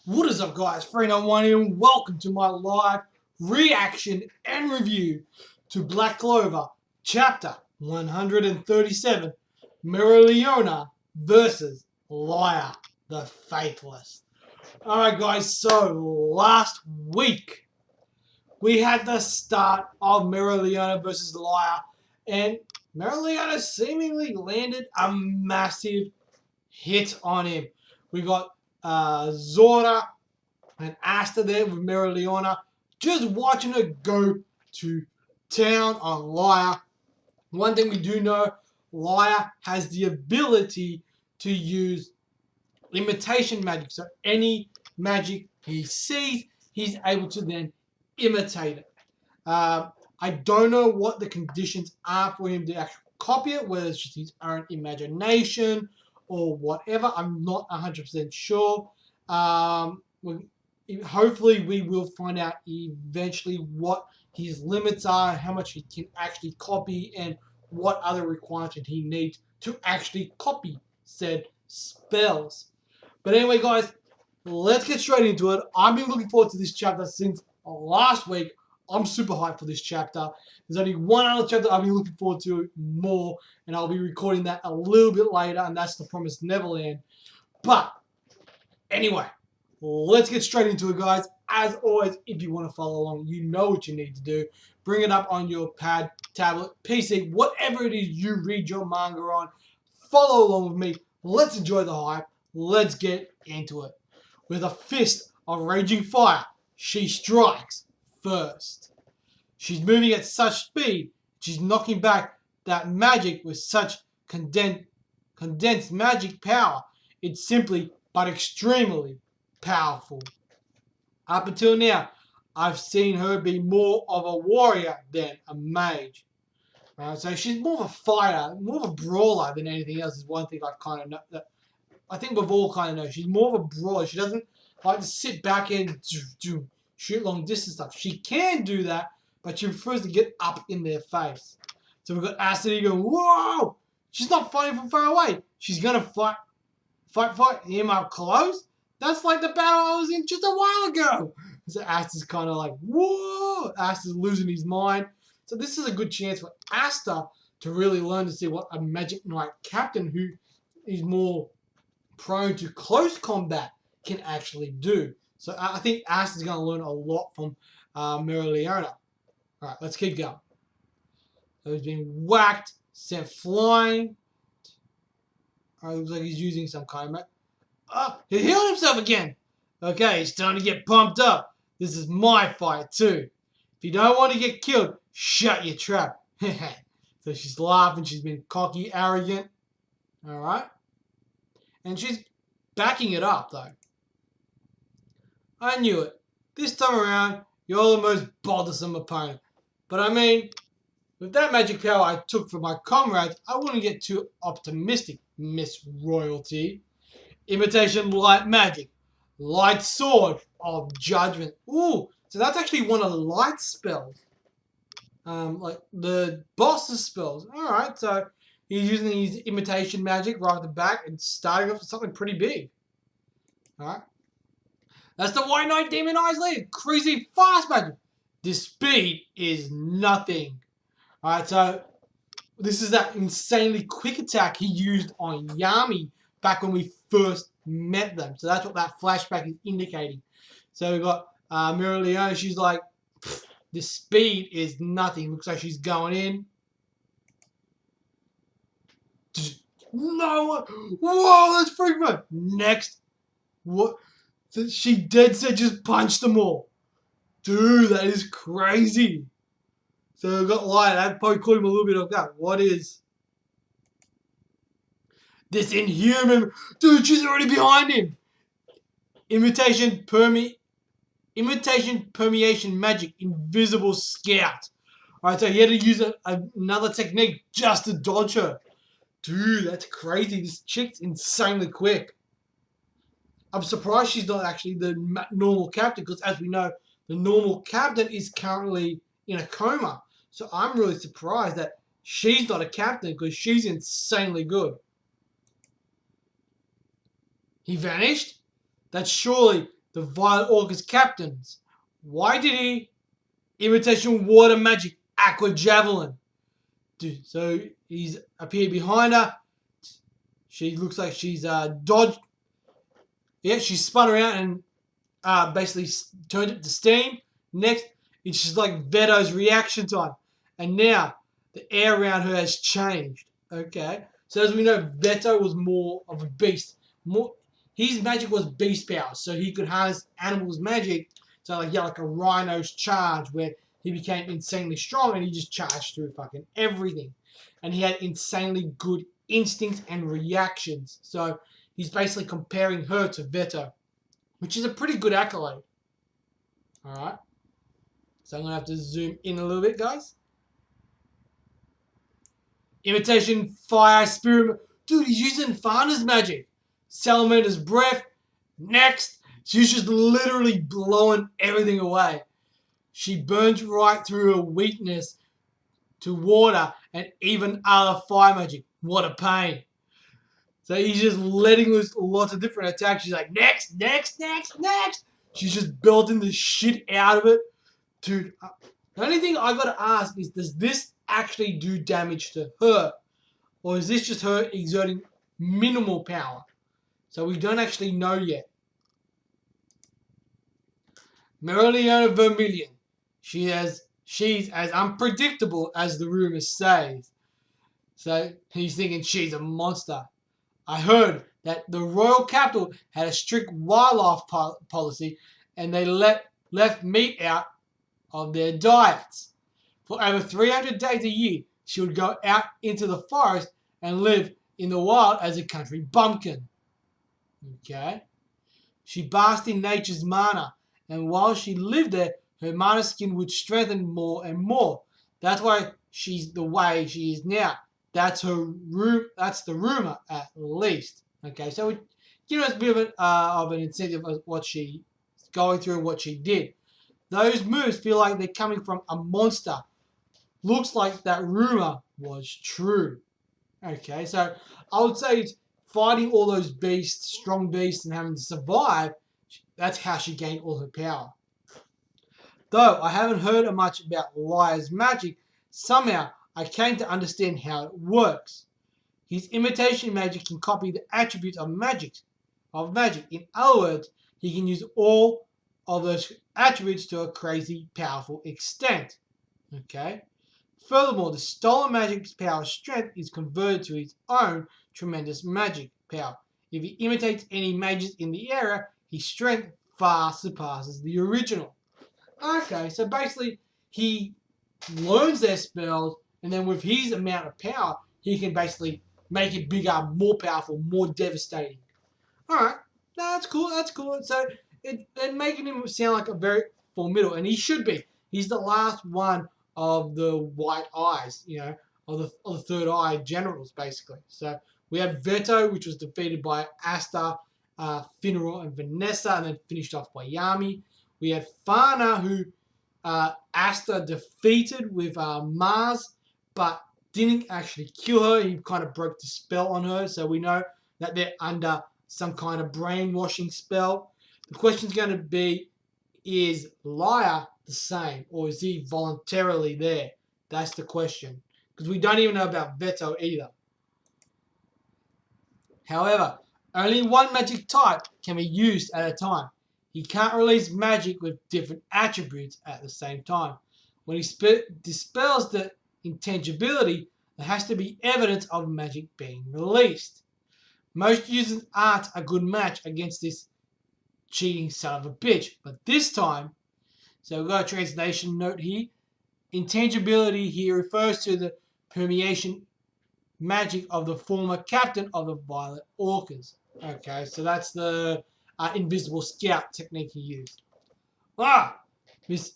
What is up, guys? 391 here, and welcome to my live reaction and review to Black Clover, Chapter 137, Mereleona versus Liar, the Faithless. Alright, guys, so last week we had the start of Mereleona versus Liar, and Mereleona seemingly landed a massive hit on him. We got Zora and Asta there with Mereleona, just watching her go to town on Liar. One thing we do know, Liar has the ability to use imitation magic. So any magic he sees, he's able to then imitate it. I don't know what the conditions are for him to actually copy it, whether it's just his own imagination or whatever. I'm not 100% sure. Hopefully we will find out eventually what his limits are, how much he can actually copy, and what other requirements he needs to actually copy said spells. But anyway, guys, let's get straight into it. I've been looking forward to this chapter since last week. I'm super hyped for this chapter. There's only one other chapter I've been looking forward to more, and I'll be recording that a little bit later, and that's The Promised Neverland. But anyway, let's get straight into it, guys. As always, if you want to follow along, you know what you need to do. Bring it up on your pad, tablet, PC, whatever it is you read your manga on. Follow along with me. Let's enjoy the hype. Let's get into it. With a fist of raging fire, she strikes first. She's moving at such speed, she's knocking back that magic with such condensed magic power. It's simply but extremely powerful. Up until now, I've seen her be more of a warrior than a mage. So she's more of a fighter, more of a brawler than anything else is one thing I kind of know. That I think we've all kind of know. She's more of a brawler. She doesn't like to sit back and shoot long distance stuff. She can do that, but she prefers to get up in their face. So we've got Asta going, whoa! She's not fighting from far away. She's going to fight him up close. That's like the battle I was in just a while ago. So Asta's kind of like, whoa! Asta's losing his mind. So this is a good chance for Asta to really learn to see what a Magic Knight captain who is more prone to close combat can actually do. So I think Asta's going to learn a lot from Mereleona. Alright, let's keep going. So he's being whacked, sent flying. Alright, looks like he's using some kind of... Oh, he healed himself again. Okay, it's time to get pumped up. This is my fight too. If you don't want to get killed, shut your trap. So she's laughing. She's been cocky, arrogant. Alright. And she's backing it up though. I knew it. This time around, you're the most bothersome opponent. But I mean, with that magic power I took from my comrades, I wouldn't get too optimistic, Miss Royalty. Imitation light magic. Light sword of judgment. Ooh, so that's actually one of the light spells. Like the boss's spells. Alright, so he's using his imitation magic right at the back and starting off with something pretty big. Alright. That's the White Knight Demon Eyes lead. Crazy fast magic. This speed is nothing. Alright, so this is that insanely quick attack he used on Yami back when we first met them. So that's what that flashback is indicating. So we've got Mereleona. She's like, this speed is nothing. Looks like she's going in. No! Whoa, that's freaking fun. Next. What? She dead set just punched them all. Dude, that is crazy. So we've got Light. That probably caught him a little bit off guard. What is this inhuman? Dude, she's already behind him. Imitation permeation magic. Invisible scout. Alright, so he had to use another technique just to dodge her. Dude, that's crazy. This chick's insanely quick. I'm surprised she's not actually the normal captain, because as we know, the normal captain is currently in a coma. So I'm really surprised that she's not a captain, because she's insanely good. He vanished? That's surely the Violet Orca's captains. Why did he? Imitation water magic, aqua javelin. So he's appeared behind her. She looks like she's dodged. Yeah, she spun around and basically turned it to steam. Next, it's just like Veto's reaction time. And now the air around her has changed. Okay. So as we know, Veto was more of a beast. His magic was beast power, so he could harness animals' magic. So like a rhino's charge, where he became insanely strong and he just charged through fucking everything. And he had insanely good instincts and reactions. So he's basically comparing her to Veto, which is a pretty good accolade. Alright. So I'm going to have to zoom in a little bit, guys. Imitation fire spirit. Dude, he's using Fana's magic. Salamander's breath. Next. She's just literally blowing everything away. She burns right through her weakness to water and even other fire magic. What a pain. So he's just letting loose lots of different attacks. She's like, next, next, next, next. She's just belting the shit out of it. Dude, the only thing I gotta ask is, does this actually do damage to her? Or is this just her exerting minimal power? So we don't actually know yet. Mereleona Vermilion. She's as unpredictable as the rumor says. So he's thinking she's a monster. I heard that the royal capital had a strict wildlife policy and they left meat out of their diets. For over 300 days a year, she would go out into the forest and live in the wild as a country bumpkin. Okay? She basked in nature's mana, and while she lived there, her mana skin would strengthen more and more. That's why she's the way she is now. That's That's the rumor, at least. Okay, so it gives us a bit of an incentive of what she's going through and what she did. Those moves feel like they're coming from a monster. Looks like that rumor was true. Okay, so I would say fighting all those beasts, strong beasts, and having to survive, that's how she gained all her power. Though I haven't heard much about Liar's magic, somehow I came to understand how it works. His imitation magic can copy the attributes of magic. In other words, he can use all of those attributes to a crazy powerful extent. Okay? Furthermore, the stolen magic's power strength is converted to his own tremendous magic power. If he imitates any mages in the area, his strength far surpasses the original. Okay, so basically he learns their spells, and then with his amount of power, he can basically make it bigger, more powerful, more devastating. Alright, that's cool, that's cool. So they're making him sound like a very formidable, and he should be. He's the last one of the white eyes, of the third eye generals, basically. So we have Veto, which was defeated by Asta, Finral, and Vanessa, and then finished off by Yami. We had Fana, who Asta defeated with Mars, but didn't actually kill her. He kind of broke the spell on her, so we know that they're under some kind of brainwashing spell. The question's going to be, is Liar the same, or is he voluntarily there? That's the question, because we don't even know about Veto either. However, only one magic type can be used at a time. He can't release magic with different attributes at the same time. When he dispels the intangibility, there has to be evidence of magic being released. Most users aren't a good match against this cheating son of a bitch, but this time, so we've got a translation note here. Intangibility here refers to the permeation magic of the former captain of the Violet Orcas. Okay, so that's the invisible scout technique he used. Miss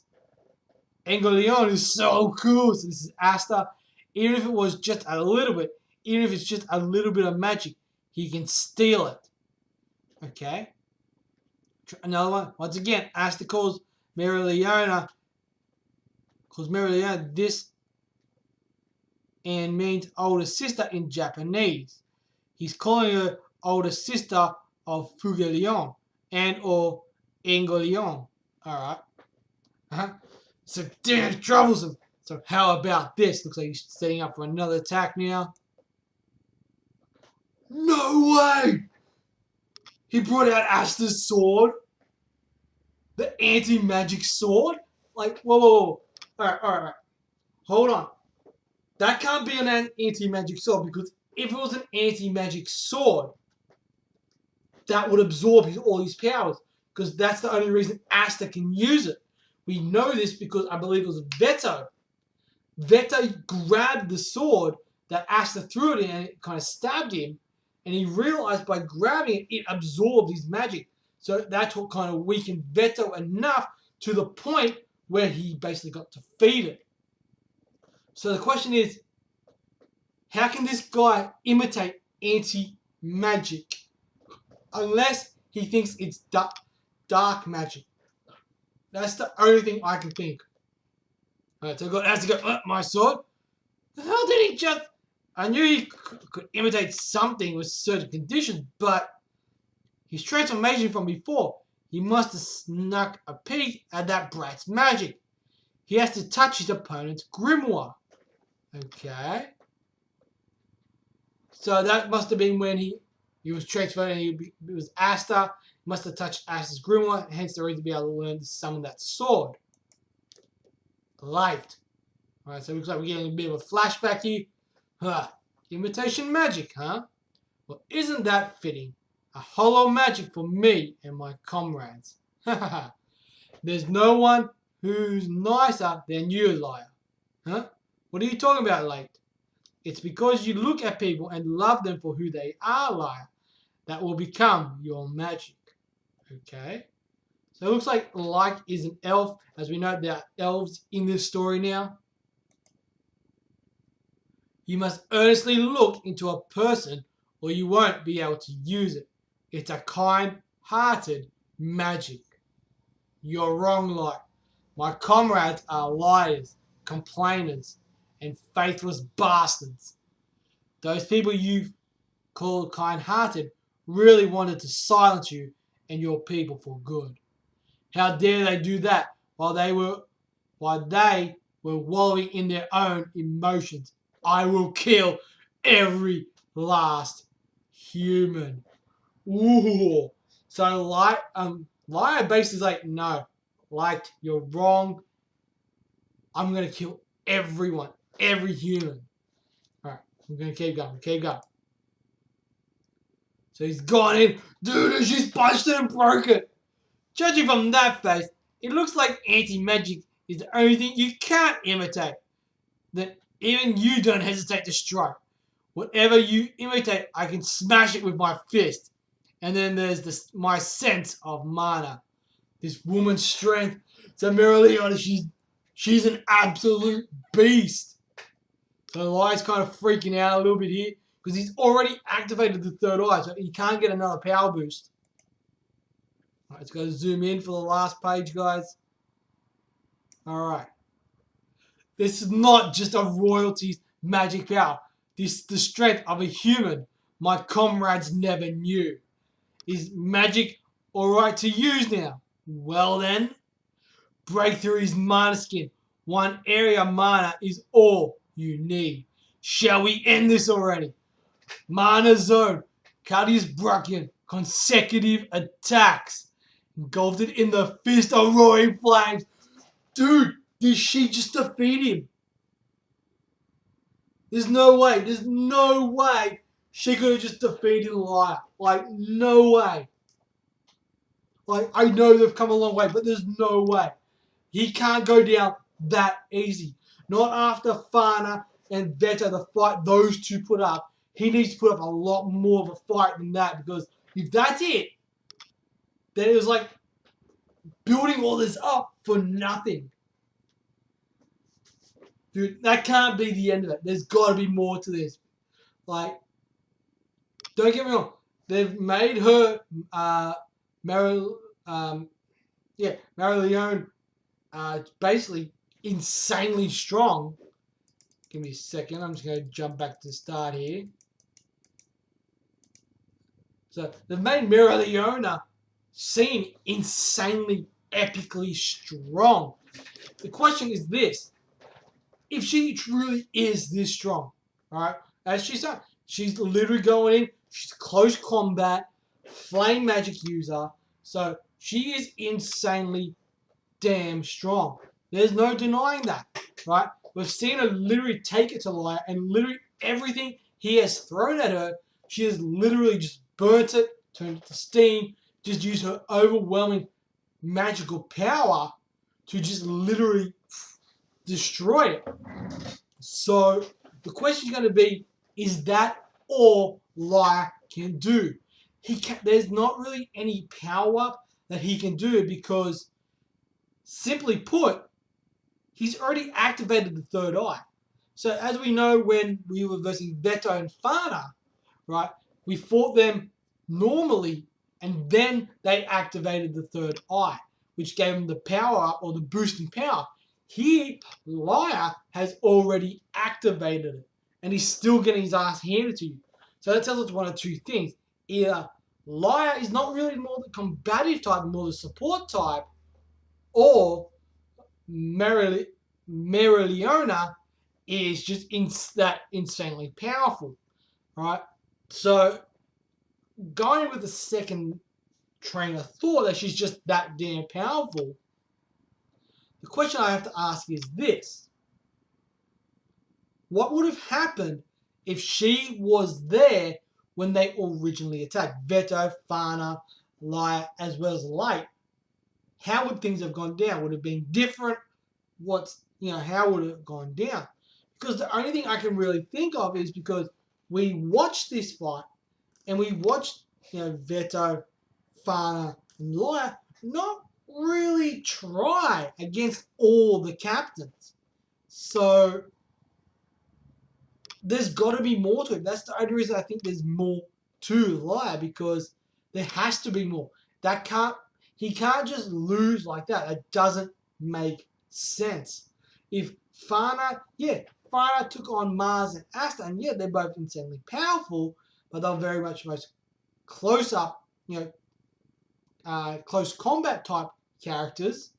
Engolion is so cool. So this is Asta. Even if it was just a little bit, even if it's just a little bit of magic, he can steal it. Okay. Another one. Once again, Asta calls Mereleona this and means older sister in Japanese. He's calling her older sister of Fugelion and or Engolion. Alright. So damn troublesome. So how about this? Looks like he's setting up for another attack now. No way! He brought out Asta's sword. The anti-magic sword? Like, whoa. Alright. Hold on. That can't be an anti-magic sword, because if it was an anti-magic sword, that would absorb all his powers, because that's the only reason Asta can use it. We know this because I believe it was Veto. Veto grabbed the sword that Asta threw it in and it kind of stabbed him, and he realized by grabbing it, it absorbed his magic. So that's what kind of weakened Veto enough to the point where he basically got defeated. So the question is, how can this guy imitate anti-magic? Unless he thinks it's dark magic. That's the only thing I can think. Alright, so I has to go, my sword? How did he just... I knew he could imitate something with certain conditions, but his transformation from before, he must have snuck a peek at that brat's magic. He has to touch his opponent's grimoire. Okay. So that must have been when he was transferred and it was Asta. He must have touched Asta's grimoire, hence the reason to be able to learn to summon that sword. Light. Alright, so it looks like we're getting a bit of a flashback here. Imitation magic, huh? Well, isn't that fitting? A hollow magic for me and my comrades. There's no one who's nicer than you, liar. Huh? What are you talking about, Light? It's because you look at people and love them for who they are, liar, that will become your magic. Okay? So it looks like Light is an elf. As we know, there are elves in this story now. You must earnestly look into a person or you won't be able to use it. It's a kind-hearted magic. You're wrong, Light. My comrades are liars, complainers, and faithless bastards. Those people you've called kind-hearted really wanted to silence you and your people for good. How dare they do that while they were wallowing in their own emotions? I will kill every last human. Ooh. So Liar basically is like, no, Light, you're wrong. I'm gonna kill everyone, every human. Alright, I'm gonna keep going. So he's gone in. Dude, she's punched it and broke it. Judging from that face, it looks like anti-magic is the only thing you can't imitate. That even you don't hesitate to strike. Whatever you imitate, I can smash it with my fist. And then there's my sense of mana. This woman's strength. So Mereleona, she's an absolute beast. So Lai's kind of freaking out a little bit here because he's already activated the third eye, so he can't get another power boost. Alright, let's go zoom in for the last page, guys. Alright. This is not just a royalty's magic power. This is the strength of a human my comrades never knew. Is magic alright to use now? Well then, break through his mana skin. One area mana is all you need. Shall we end this already? Mana zone. Cut his Bruckian. Consecutive attacks. Engulfed it in the fist of roaring flames. Dude, did she just defeat him? There's no way she could have just defeated Liar. Like, no way. Like, I know they've come a long way, but there's no way. He can't go down that easy. Not after Fana and Veto, the fight those two put up. He needs to put up a lot more of a fight than that, because if that's it, then it was like building all this up for nothing. Dude, that can't be the end of it. There's got to be more to this. Like, don't get me wrong. They've made her Mereleona basically insanely strong. Give me a second. I'm just going to jump back to the start here. So they've made Mereleona seem insanely, epically strong. The question is this: if she truly is this strong, right? As she said, she's literally going in. She's close combat, flame magic user, so she is insanely damn strong. There's no denying that, right? We've seen her literally take it to Liar, and literally everything he has thrown at her, she has literally just burnt it, turned it to steam, just used her overwhelming magical power to just literally destroy it. So the question is going to be, is that all Liar can do? There's not really any power up that he can do because, simply put, he's already activated the third eye. So as we know, when we were versing Veto and Fana, right, we fought them normally, and then they activated the third eye, which gave them the power up, or the boost in power. Here, Liar has already activated it, and he's still getting his ass handed to you. So that tells us one of two things. Either Liar is not really more the combative type, more the support type, or Mereleona is just that insanely powerful, right? So going with the second train of thought that she's just that damn powerful, the question I have to ask is this: what would have happened if she was there when they originally attacked? Veto, Fana, Liar, as well as Light. How would things have gone down? Would it have been different? How would it have gone down? Because the only thing I can really think of is because we watched this fight and we watched, Veto, Fana, and Liar not really try against all the captains. So there's got to be more to it. That's the only reason I think there's more to Liar, because there has to be more. He can't just lose like that. It doesn't make sense. If Fana took on Mars and Asta, and they're both insanely powerful, but they're very much close up, close combat type characters.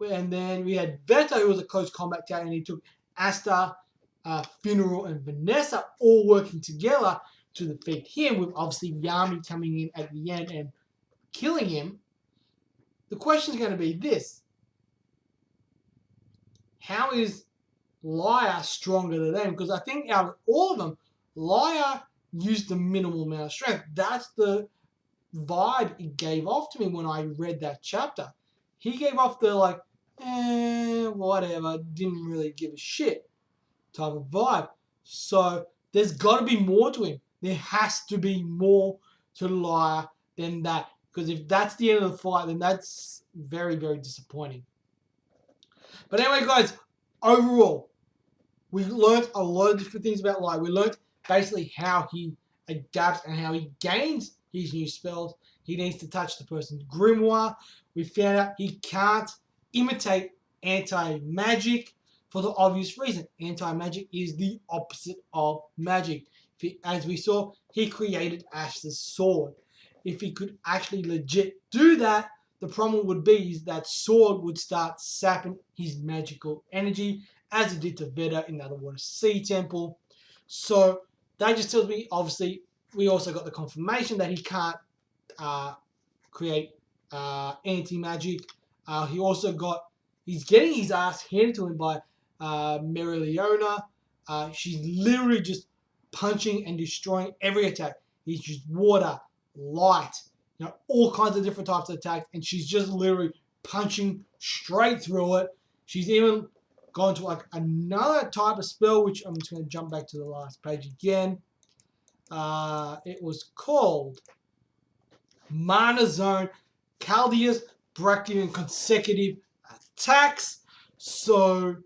And then we had Veto, who was a close combat character, and he took Asta, Funeral, and Vanessa all working together to defeat him, with obviously Yami coming in at the end and killing him. The question is going to be this: how is Liar stronger than them? Because I think out of all of them, Liar used the minimal amount of strength. That's the vibe it gave off to me when I read that chapter. He gave off the whatever, didn't really give a shit type of vibe. So there's got to be more to him. There has to be more to Liar than that. Because if that's the end of the fight, then that's very, very disappointing. But anyway, guys, overall, we learned a lot of different things about Liar. We learned basically how he adapts and how he gains his new spells. He needs to touch the person's grimoire. We found out he can't imitate anti-magic for the obvious reason. Anti-magic is the opposite of magic. As we saw, he created Ash's sword. If he could actually legit do that, the problem would be is that sword would start sapping his magical energy, as it did to Veda in the Underwater Sea Temple. So that just tells me, obviously, we also got the confirmation that he can't create anti-magic. He's getting his ass handed to him by Mereleona. She's literally just punching and destroying every attack. He's just water, light, all kinds of different types of attacks, and she's just literally punching straight through it. She's even gone to another type of spell, which I'm just going to jump back to the last page again. It was called Mana Zone Chaldea's Bractean Consecutive Attacks. So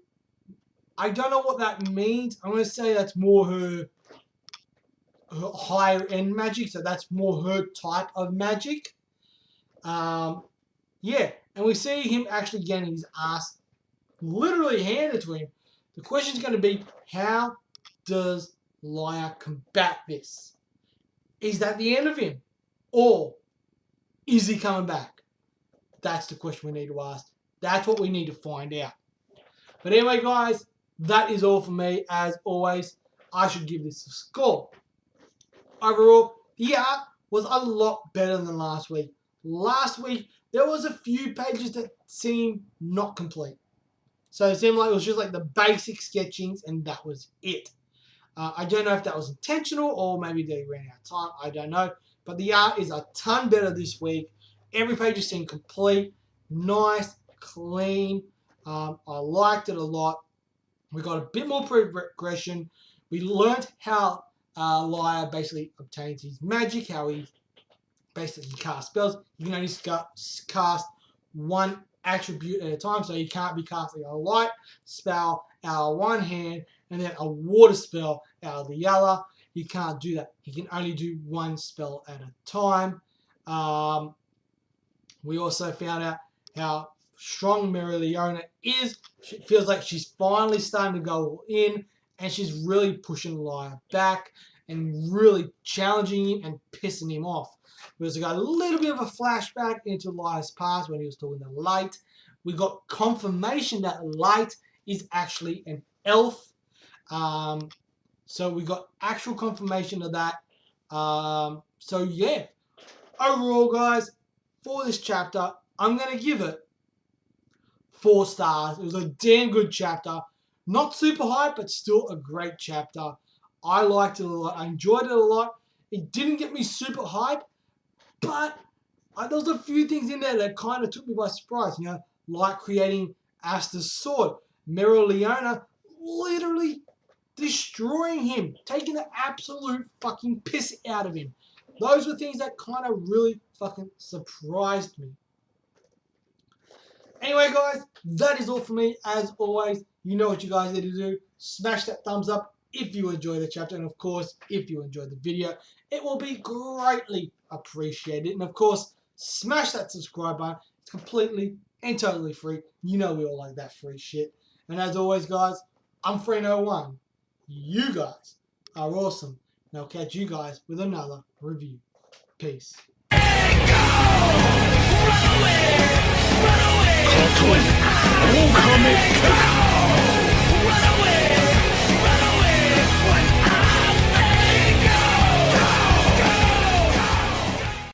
I don't know what that means. I'm going to say that's more her higher end magic, so that's more her type of magic. And we see him actually getting his ass literally handed to him. The question is going to be, how does Liar combat this? Is that the end of him? Or Is he coming back? That's the question we need to ask. That's what we need to find out. But anyway, guys, that is all for me. As always, I should give this a score. Overall, the art was a lot better than last week. Last week, there was a few pages that seemed not complete. So it seemed like it was just like the basic sketchings and that was it. I don't know if that was intentional or maybe they ran out of time. I don't know. But the art is a ton better this week. Every page has seemed complete, nice, clean. I liked it a lot. We got a bit more progression. We learned how Liar basically obtains his magic, how he basically casts spells. You can only cast one attribute at a time, so you can't be casting a light spell out of one hand and then a water spell out of the other. You can't do that. You can only do one spell at a time. We also found out how strong Mereleona is. She feels like she's finally starting to go all in, and she's really pushing Liar back and really challenging him and pissing him off. We also got a little bit of a flashback into Liar's past when he was talking to Light. We got confirmation that Light is actually an elf. So we got actual confirmation of that. So yeah, overall, guys, for this chapter, I'm going to give it 4 stars. It was a damn good chapter. Not super high, but still a great chapter. I liked it a lot. I enjoyed it a lot. It didn't get me super hype, but there was a few things in there that kind of took me by surprise. You know, like creating Asta's sword. Mereleona literally destroying him, taking the absolute fucking piss out of him. Those were things that kind of really fucking surprised me. Anyway, guys, that is all for me. As always, you know what you guys need to do. Smash that thumbs up if you enjoy the chapter. And, of course, if you enjoyed the video, it will be greatly appreciated. And, of course, smash that subscribe button. It's completely and totally free. You know we all like that free shit. And, as always, guys, I'm Freno1. You guys are awesome. And I'll catch you guys with another review. Peace. Run away! Run away!